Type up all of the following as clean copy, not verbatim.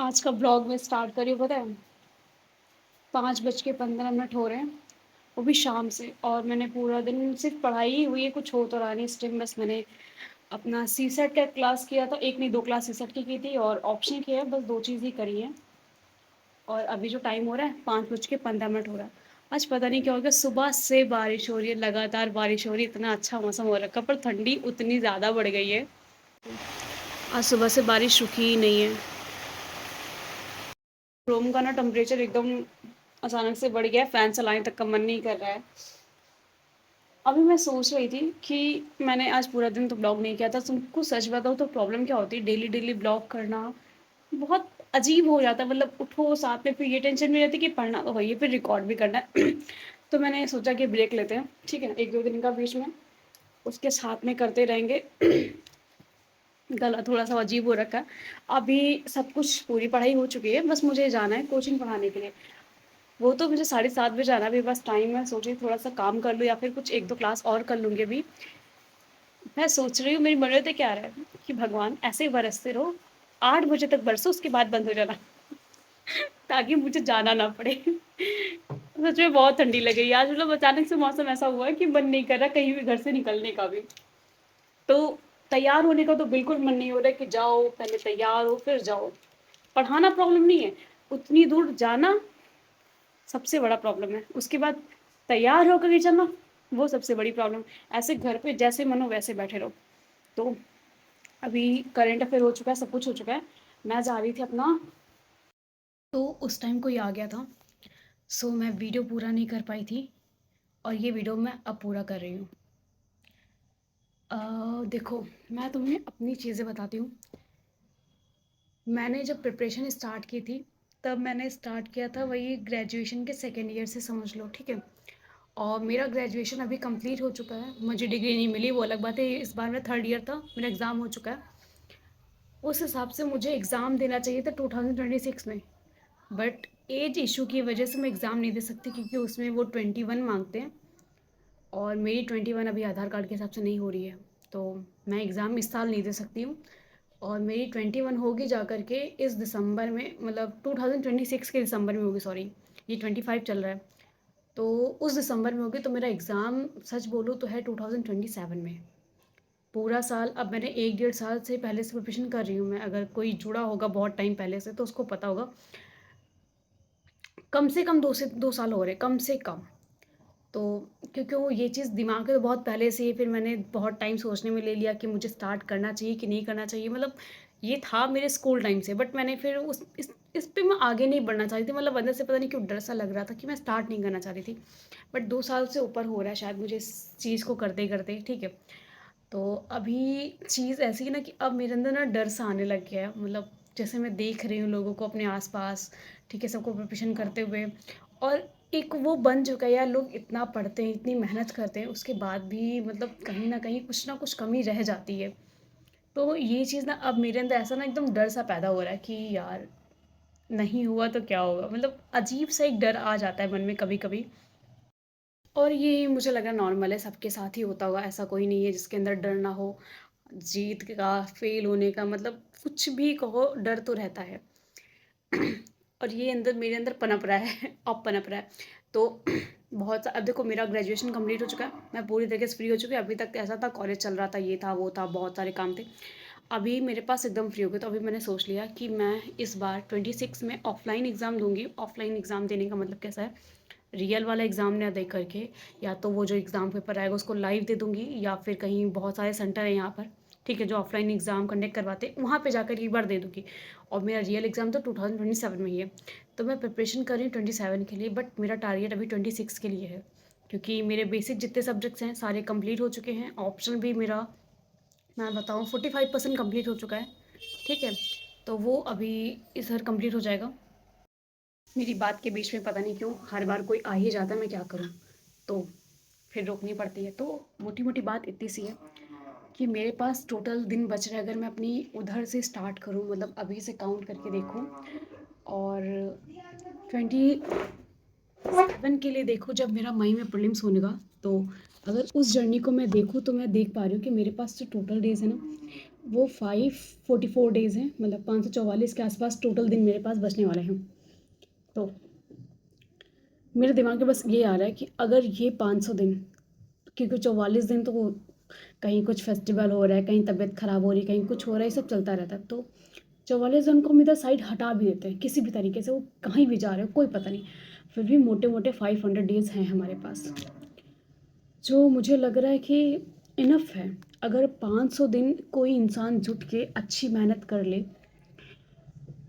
आज का ब्लॉग मैं स्टार्ट कर रही हूँ पता है 5:15 हो रहे हैं, वो भी शाम से। और मैंने पूरा दिन सिर्फ पढ़ाई ही हुई है, कुछ हो तो रहा नहीं इस टाइम। बस मैंने अपना सीसेट का क्लास किया था, एक नहीं 2 क्लास सीसेट की थी और ऑप्शन किया है, बस 2 चीज़ ही करी है। और अभी जो टाइम हो रहा है 5:15 हो रहा है। आज पता नहीं क्या हो गया, सुबह से बारिश हो रही है, लगातार बारिश हो रही है, इतना अच्छा मौसम हो रखा है, पर ठंडी उतनी ज़्यादा बढ़ गई है। आज सुबह से बारिश रुकी ही नहीं है। रूम का ना टेम्परेचर एकदम अचानक से बढ़ गया है, फ़ैन चलाने तक का मन नहीं कर रहा है। अभी मैं सोच रही थी कि मैंने आज पूरा दिन तो ब्लॉग नहीं किया था। तुमको सच बताऊँ तो प्रॉब्लम क्या होती है, डेली-डेली ब्लॉग करना बहुत अजीब हो जाता है। मतलब उठो साथ में फिर ये टेंशन भी रहती है कि पढ़ना तो वही है, फिर रिकॉर्ड भी करना है। तो मैंने सोचा कि ब्रेक लेते हैं, ठीक है? 1-2 दिन का बीच में, उसके साथ में करते रहेंगे। गला थोड़ा-सा अजीब हो रखा है। अभी सब कुछ पूरी पढ़ाई हो चुकी है, बस मुझे जाना है कोचिंग पढ़ाने के लिए। वो तो मुझे 7:30 बजे जाना है, अभी बस टाइम है, सोच रही हूँ थोड़ा-सा काम कर लूँ या फिर कुछ 1-2 क्लास और कर लूँगी अभी। मैं सोच रही हूँ, मेरी मन में तो क्या आ रहा है कि भगवान ऐसे ही बरसते रहो, 8 बजे तक बरसो, उसके बाद बंद हो जाना। ताकि मुझे जाना ना पड़े। सच में बहुत ठंडी लग रही है आज, मतलब अचानक से मौसम ऐसा हुआ है कि मन नहीं कर रहा कहीं भी घर से निकलने का भी। तो तैयार होने का तो बिल्कुल मन नहीं हो रहा है कि जाओ, पहले तैयार हो फिर जाओ। पढ़ाना प्रॉब्लम नहीं है, उतनी दूर जाना सबसे बड़ा प्रॉब्लम है। उसके बाद तैयार होकर के चलना, वो सबसे बड़ी प्रॉब्लम। ऐसे घर पे जैसे मन हो वैसे बैठे रहो। तो अभी करंट अफेयर हो चुका है, सब कुछ हो चुका है। मैं जा रही थी अपना, तो उस टाइम कोई आ गया था, सो मैं वीडियो पूरा नहीं कर पाई थी और ये वीडियो मैं अब पूरा कर रही हूँ। देखो, मैं तुम्हें अपनी चीज़ें बताती हूँ। मैंने जब प्रिपरेशन स्टार्ट की थी, तब मैंने स्टार्ट किया था वही ग्रेजुएशन के सेकेंड ईयर से, समझ लो, ठीक है? और मेरा ग्रेजुएशन अभी कंप्लीट हो चुका है, मुझे डिग्री नहीं मिली वो अलग बात है। इस बार मैं थर्ड ईयर था, मेरा एग्ज़ाम हो चुका है। उस हिसाब से मुझे एग्ज़ाम देना चाहिए था 2026 में, बट एज इशू की वजह से मैं एग्ज़ाम नहीं दे सकती, क्योंकि उसमें वो 21 मांगते हैं और मेरी 21 अभी आधार कार्ड के हिसाब से नहीं हो रही है। तो मैं एग्ज़ाम इस साल नहीं दे सकती हूँ और मेरी 21 होगी जा कर के इस दिसंबर में, मतलब 2026 के दिसंबर में होगी, सॉरी, ये 25 चल रहा है। तो उस दिसंबर में होगी, तो मेरा एग्ज़ाम सच बोलूँ तो है 2027 में। पूरा साल, अब मैंने 1 डेढ़ साल से पहले से प्रिपरेशन कर रही हूँ मैं। अगर कोई जुड़ा होगा बहुत टाइम पहले से तो उसको पता होगा, कम से कम 2 से 2 साल हो रहे हैं, कम से कम। तो क्योंकि वो ये चीज़ दिमाग में तो बहुत पहले से ही, फिर मैंने बहुत टाइम सोचने में ले लिया कि मुझे स्टार्ट करना चाहिए कि नहीं करना चाहिए। मतलब ये था मेरे स्कूल टाइम से, बट मैंने फिर उस इस पे मैं आगे नहीं बढ़ना चाह रही थी। मतलब अंदर से पता नहीं क्यों डर सा लग रहा था कि मैं स्टार्ट नहीं करना चाह रही थी। बट 2 साल से ऊपर हो रहा है शायद मुझे इस चीज़ को करते-करते, ठीक है। तो अभी चीज़ ऐसी है ना कि अब मेरे अंदर ना डर सा आने लग गया है। मतलब जैसे मैं देख रही हूँ लोगों को अपने आस-पास, ठीक है, सबको प्रिपरेशन करते हुए, और एक वो बन चुका है यार, लोग इतना पढ़ते हैं, इतनी मेहनत करते हैं, उसके बाद भी मतलब कहीं न कहीं कुछ ना कुछ कमी रह जाती है। तो ये चीज़ ना अब मेरे अंदर ऐसा ना एकदम डर सा पैदा हो रहा है कि यार नहीं हुआ तो क्या होगा? मतलब अजीब सा एक डर आ जाता है मन में कभी-कभी। और ये मुझे लगा नॉर्मल है, सबके साथ ही होता होगा, ऐसा कोई नहीं है जिसके अंदर डर ना हो। जीत का, फेल होने का, मतलब कुछ भी कहो, डर तो रहता है। और ये अंदर मेरे अंदर पनप रहा है, अब पनप रहा है। तो बहुत अब देखो, मेरा ग्रेजुएशन कंप्लीट हो चुका है, मैं पूरी तरीके से फ्री हो चुकी हूँ। अभी तक ऐसा था, कॉलेज चल रहा था, ये था, वो था, बहुत सारे काम थे। अभी मेरे पास एकदम फ्री हो गए, तो अभी मैंने सोच लिया कि मैं इस बार 26 में ऑफ़लाइन एग्ज़ाम दूँगी। ऑफ़लाइन एग्ज़ाम देने का मतलब कैसा है, रियल वाला एग्ज़ाम ना दे करके, या तो वो जो एग्ज़ाम पेपर आएगा उसको लाइव दे दूँगी, या फिर कहीं बहुत सारे सेंटर हैं यहाँ पर, ठीक है, जो ऑफ़लाइन एग्ज़ाम कंडक्ट करवाते हैं, वहाँ पे जाकर एक बार दे दूँगी। और मेरा रियल एग्ज़ाम तो 2027 में ही है। तो मैं प्रिपरेशन कर रही हूँ 27 के लिए, बट मेरा टारगेट अभी 26 के लिए है, क्योंकि मेरे बेसिक जितने सब्जेक्ट्स हैं सारे कंप्लीट हो चुके हैं। ऑप्शनल भी मेरा, मैं बताऊँ, 45% कंप्लीट हो चुका है, ठीक है। तो वो अभी इस बार कंप्लीट हो जाएगा। मेरी बात के बीच में पता नहीं क्यों हर बार कोई आ ही जाता है, मैं क्या करूँ? तो फिर रोकनी पड़ती है। तो मोटी-मोटी बात इतनी सी है कि मेरे पास टोटल दिन बच रहे हैं, अगर मैं अपनी उधर से स्टार्ट करूँ, मतलब अभी से काउंट करके देखूँ, और 27 के लिए देखूँ जब मेरा मई में प्रीलिम्स होने का, तो अगर उस जर्नी को मैं देखूँ तो मैं देख पा रही हूँ कि मेरे पास जो टोटल डेज़ है ना, वो 544 डेज़ हैं, मतलब 544 के आसपास टोटल दिन मेरे पास बचने वाले हैं। तो मेरे दिमाग में बस ये आ रहा है कि अगर ये 500 दिन, क्योंकि 44 दिन तो वो कहीं कुछ फेस्टिवल हो रहा है, कहीं तबीयत ख़राब हो रही है, कहीं कुछ हो रहा है, ये सब चलता रहता है। तो 44 दिन को हम इधर साइड हटा भी देते हैं किसी भी तरीके से, वो कहीं भी जा रहे हो कोई पता नहीं, फिर भी मोटे मोटे 500 डेज़ हैं हमारे पास, जो मुझे लग रहा है कि इनफ है। अगर 500 दिन कोई इंसान जुट के अच्छी मेहनत कर ले,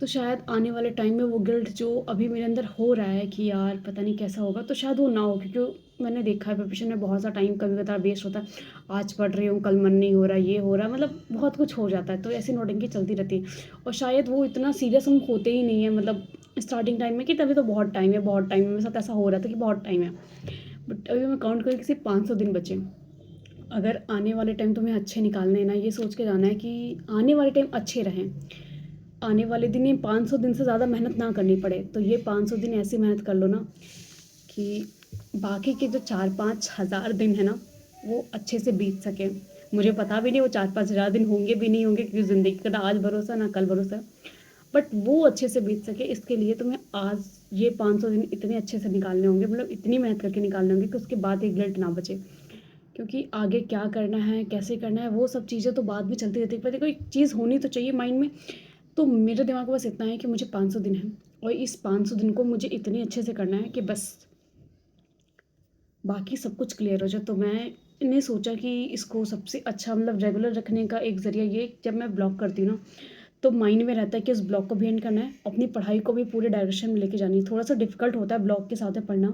तो शायद आने वाले टाइम में वो गिल्ट जो अभी मेरे अंदर हो रहा है कि यार पता नहीं कैसा होगा, तो शायद वो ना हो, क्योंकि मैंने देखा है प्रिपरेशन में बहुत सा टाइम कभी कभार वेस्ट होता है। आज पढ़ रही हूँ, कल मन नहीं हो रहा, ये हो रहा है, मतलब बहुत कुछ हो जाता है, तो ऐसी नोटिंग चलती रहती है। और शायद वो इतना सीरियस हम होते ही नहीं है, मतलब स्टार्टिंग टाइम में कि तभी तो बहुत टाइम है, बहुत टाइम है, मेरे साथ ऐसा हो रहा था कि बहुत टाइम है। बट अभी मैं काउंट करी कि सिर्फ 500 दिन बचे। अगर आने वाले टाइम तुम्हें अच्छे निकालने हैं ना, ये सोच के जाना है कि आने वाले टाइम अच्छे रहें, आने वाले दिन ये 500 दिन से ज़्यादा मेहनत ना करनी पड़े, तो ये 500 दिन ऐसी मेहनत कर लो ना कि बाकी के जो 4-5 हज़ार दिन है ना, वो अच्छे से बीत सके। मुझे पता भी नहीं वो 4-5 हज़ार दिन होंगे भी नहीं होंगे, क्योंकि ज़िंदगी का ना आज भरोसा ना कल भरोसा, बट वो अच्छे से बीत सके इसके लिए तुम्हें आज ये 500 दिन इतने अच्छे से निकालने होंगे, मतलब इतनी मेहनत करके निकालने होंगे कि उसके बाद एक गिल्ट ना बचे। क्योंकि आगे क्या करना है, कैसे करना है, वो सब चीज़ें तो बाद में चलती रहती है, पर देखो एक चीज़ होनी तो चाहिए माइंड में। तो मेरे दिमाग में बस इतना है कि मुझे 500 दिन है, और इस 500 दिन को मुझे इतने अच्छे से करना है कि बस बाकी सब कुछ क्लियर हो जाए। तो मैंने सोचा कि इसको सबसे अच्छा, मतलब रेगुलर रखने का एक ज़रिया ये, जब मैं ब्लॉग करती हूँ ना, तो माइंड में रहता है कि उस ब्लॉग को भी एंड करना है, अपनी पढ़ाई को भी पूरे डायरेक्शन में लेके जानी है। थोड़ा सा डिफिकल्ट होता है ब्लॉग के साथ में पढ़ना,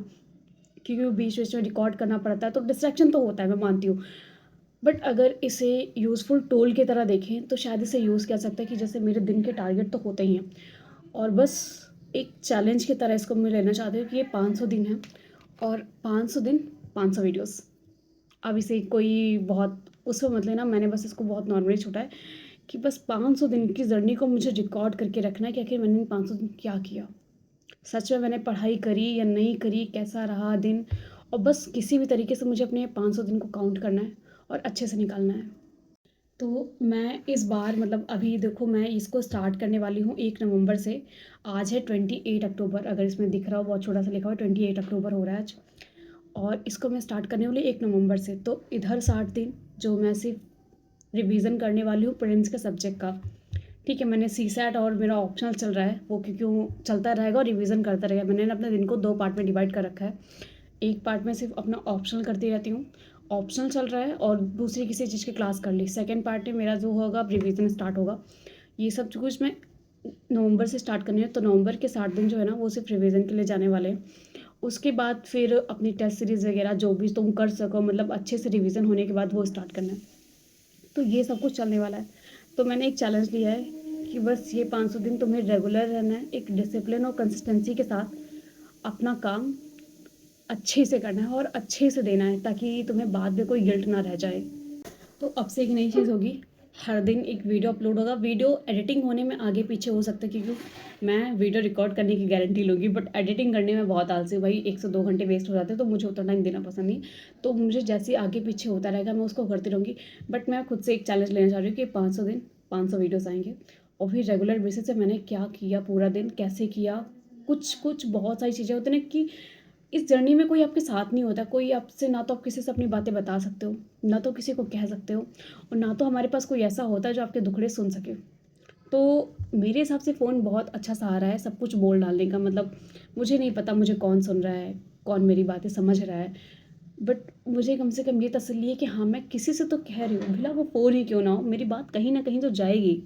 क्योंकि वो बीच बीच में रिकॉर्ड करना पड़ता है, तो डिस्ट्रैक्शन तो होता है, मैं मानती हूँ। बट अगर इसे यूज़फुल टूल की तरह देखें, तो शायद इसे यूज़ किया जा सकता है कि जैसे मेरे दिन के टारगेट तो होते ही हैं, और बस एक चैलेंज की तरह इसको मैं लेना चाहती हूँ कि ये 500 दिन है, और 500 दिन 500 वीडियोस। अब इसे कोई बहुत उसमें मत लेना, मैंने बस इसको बहुत नॉर्मली छूटा है कि बस 500 दिन की जर्नी को मुझे रिकॉर्ड करके रखना है कि आखिर मैंने इन 500 दिन क्या किया, सच में मैंने पढ़ाई करी या नहीं करी, कैसा रहा दिन, और बस किसी भी तरीके से मुझे अपने 500 दिन को काउंट करना है और अच्छे से निकालना है। तो मैं इस बार, मतलब अभी देखो मैं इसको स्टार्ट करने वाली हूँ 1 नवंबर से। आज है 28 अक्टूबर, अगर इसमें दिख रहा हो बहुत छोटा सा लिखा हुआ है, 28 अक्टूबर हो रहा है आज। और इसको मैं स्टार्ट करने वाली 1 नवंबर से, तो इधर 60 दिन जो मैं सिर्फ रिवीजन करने वाली हूँ प्रिलिम्स के सब्जेक्ट का। ठीक है, मैंने सी सैट और मेरा ऑप्शनल चल रहा है, वो क्योंकि वो चलता रहेगा और रिवीजन करता रहेगा। मैंने अपने दिन को 2 पार्ट में डिवाइड कर रखा है। एक पार्ट में सिर्फ अपना ऑप्शनल करती रहती हूँ, ऑप्शनल चल रहा है, और दूसरी किसी चीज़ की क्लास कर ली। सेकंड पार्ट में मेरा जो होगा अब रिवीजन स्टार्ट होगा। ये सब कुछ मैं नवंबर से स्टार्ट करनी है, तो नवंबर के 60 दिन जो है ना, वो सिर्फ रिवीजन के लिए जाने वाले हैं। उसके बाद फिर अपनी टेस्ट सीरीज़ वगैरह जो भी तुम कर सको, मतलब अच्छे से रिवीजन होने के बाद वो स्टार्ट करना है। तो ये सब कुछ चलने वाला है। तो मैंने एक चैलेंज लिया है कि बस ये 500 दिन तुम्हें रेगुलर रहना है, एक डिसिप्लिन और कंसिस्टेंसी के साथ अपना काम अच्छे से करना है और अच्छे से देना है, ताकि तुम्हें बाद में कोई गिल्ट ना रह जाए। तो अब से एक नई चीज़ होगी, हर दिन एक वीडियो अपलोड होगा। वीडियो एडिटिंग होने में आगे पीछे हो सकता है, क्योंकि मैं वीडियो रिकॉर्ड करने की गारंटी लूँगी, बट एडिटिंग करने में बहुत आलसी हूँ भाई, 1 से 2 घंटे वेस्ट हो जाते हैं, तो मुझे उतना टाइम देना पसंद नहीं। तो मुझे जैसे आगे पीछे होता रहेगा मैं उसको करती रहूँगी। बट मैं खुद से एक चैलेंज लेना चाह रही हूँ कि 500 दिन 500 वीडियोज़ आएँगे, और फिर रेगुलर बेसिस से मैंने क्या किया पूरा दिन, कैसे किया, कुछ कुछ बहुत सारी चीज़ें होती हैं ना कि इस जर्नी में कोई आपके साथ नहीं होता, कोई आपसे, ना तो आप किसी से अपनी बातें बता सकते हो, ना तो किसी को कह सकते हो, और ना तो हमारे पास कोई ऐसा होता है जो आपके दुखड़े सुन सके। तो मेरे हिसाब से फ़ोन बहुत अच्छा सहारा है सब कुछ बोल डालने का, मतलब मुझे नहीं पता मुझे कौन सुन रहा है, कौन मेरी बातें समझ रहा है, बट मुझे कम से कम ये तसल्ली है कि हाँ, मैं किसी से तो कह रही हूँ, भला वो फ़ोन ही क्यों ना हो, मेरी बात कहीं न कहीं तो जाएगी।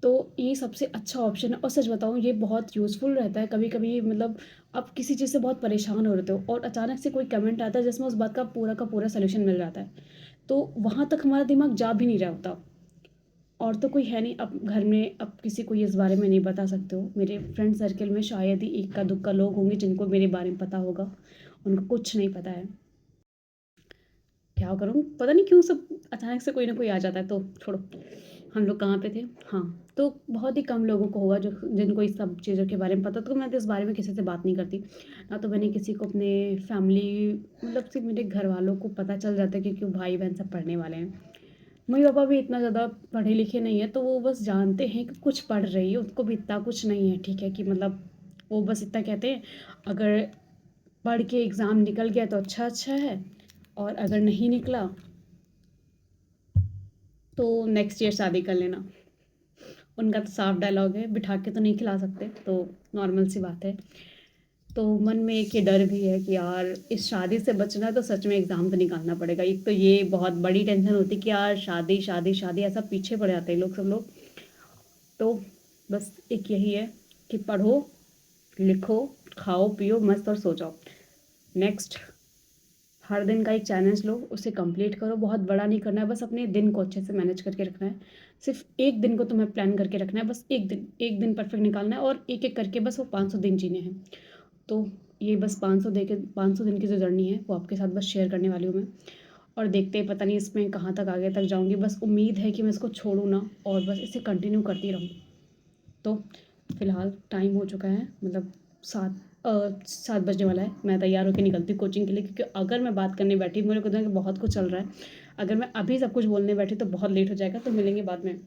तो ये सबसे अच्छा ऑप्शन है, और सच बताऊँ ये बहुत यूज़फुल रहता है कभी-कभी, मतलब आप किसी चीज़ से बहुत परेशान हो रहे हो और अचानक से कोई कमेंट आता है जिसमें उस बात का पूरा सॉल्यूशन मिल जाता है। तो वहाँ तक हमारा दिमाग जा भी नहीं रहा होता, और तो कोई है नहीं, अब घर में अब किसी को ये इस बारे में नहीं बता सकते हो। मेरे फ्रेंड सर्कल में शायद ही इक्का-दुक्का लोग होंगे जिनको मेरे बारे में पता होगा, उनको कुछ नहीं पता है। क्या करूँ? पता नहीं क्यों सब अचानक से कोई ना कोई आ जाता है, तो छोड़ो, हम लोग कहाँ पे थे? हाँ, तो बहुत ही कम लोगों को होगा जो जिनको इस सब चीज़ों के बारे में पता, तो मैं तो इस बारे में किसी से बात नहीं करती। ना तो मैंने किसी को अपने फैमिली, मतलब सिर्फ़ मेरे घरवालों को पता चल जाता है, क्योंकि भाई-बहन सब पढ़ने वाले हैं। मम्मी-पापा भी इतना ज़्यादा पढ़े लिखे नहीं हैं, तो वो बस जानते हैं कि कुछ पढ़ रही है, उसको भी इतना कुछ नहीं है, ठीक है? कि मतलब वो बस इतना कहते हैं, अगर पढ़ के एग्ज़ाम निकल गया तो अच्छा-अच्छा है, और अगर नहीं निकला तो नेक्स्ट ईयर शादी कर लेना। उनका तो साफ डायलॉग है, बिठा के तो नहीं खिला सकते, तो नॉर्मल सी बात है। तो मन में एक ये डर भी है कि यार इस शादी से बचना है तो सच में एग्ज़ाम तो निकालना पड़ेगा। एक तो ये बहुत बड़ी टेंशन होती है कि यार शादी, शादी, शादी, ऐसा पीछे पड़ जाते हैं लोग, सब लोग। तो बस एक यही है कि पढ़ो, लिखो, खाओ, पियो मस्त और सो जाओ। नेक्स्ट, हर दिन का एक चैलेंज लो, उसे कंप्लीट करो। बहुत बड़ा नहीं करना है, बस अपने दिन को अच्छे से मैनेज करके रखना है। सिर्फ़ एक दिन को तुम्हें प्लान करके रखना है, बस एक दिन परफेक्ट निकालना है, और एक-एक करके बस वो 500 दिन जीने हैं। तो ये बस 500 दिन की जो जर्नी है वो आपके साथ बस शेयर करने वाली हूँ मैं। और देखते हैं, पता नहीं इसमें कहाँ तक आगे तक जाऊँगी। बस उम्मीद है कि मैं इसको छोड़ूँ ना, और बस इसे कंटिन्यू करती रहूँ। तो फ़िलहाल टाइम हो चुका है, मतलब 7 बजने वाला है। मैं तैयार होके निकलती हूँ कोचिंग के लिए, क्योंकि अगर मैं बात करने बैठी, मेरे को तो बहुत कुछ चल रहा है। अगर मैं अभी सब कुछ बोलने बैठी तो बहुत लेट हो जाएगा, तो मिलेंगे बाद में।